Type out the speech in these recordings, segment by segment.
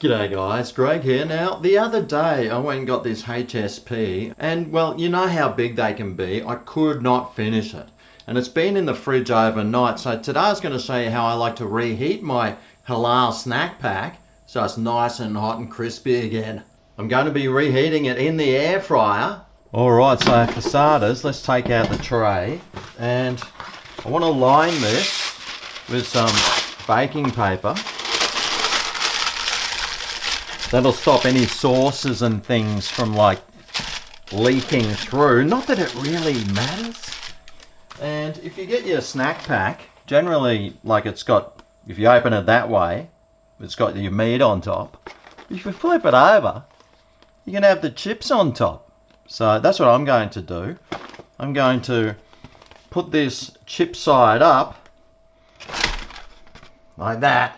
G'day guys, Greg here. Now, the other day I went and got this HSP and well, you know how big they can be. I could not finish it. And it's been in the fridge overnight. So today I was going to show you how I like to reheat my halal snack pack so it's nice and hot and crispy again. I'm going to be reheating it in the air fryer. Alright, so for starters, let's take out the tray and I want to line this with some baking paper. That'll stop any sauces and things from like leaking through. Not that it really matters. And if you get your snack pack, generally like it's got, if you open it that way, it's got your meat on top. If you flip it over, you can have the chips on top. So that's what I'm going to do. I'm going to put this chip side up like that.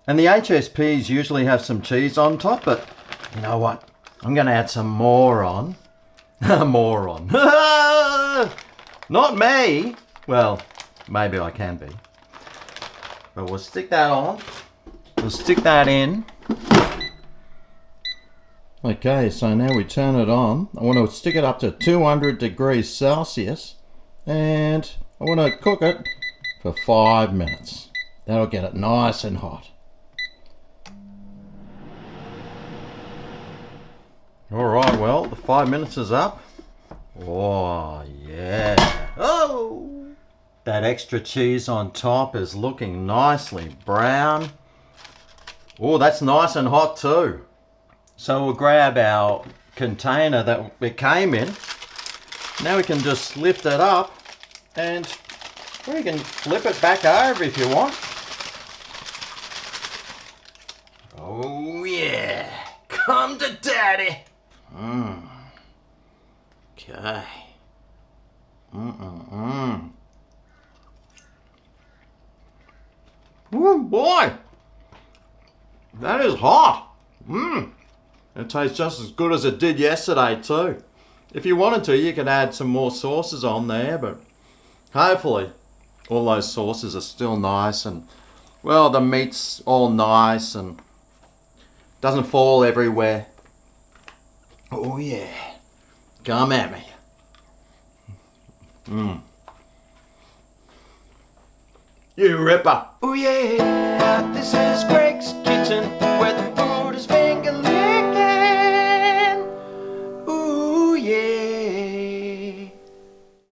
And the HSPs usually have some cheese on top, but you know what? I'm going to add some more on. More on. Not me. Well, maybe I can be. But we'll stick that on. We'll stick that in. Okay, so now we turn it on. I want to stick it up to 200 degrees Celsius. And I want to cook it for 5 minutes. That'll get it nice and hot. Alright, well, the 5 minutes is up. Oh, yeah. Oh! That extra cheese on top is looking nicely brown. Oh, that's nice and hot too. So we'll grab our container that it came in. Now we can just lift it up and we can flip it back over if you want. Oh, yeah. Come to daddy. Okay. Oh boy, that is hot. It tastes just as good as it did yesterday too. If you wanted to, you could add some more sauces on there, but hopefully all those sauces are still nice and well, the meat's all nice and doesn't fall everywhere. Oh yeah, come at me. You ripper. Oh yeah, this is Greg's Kitchen.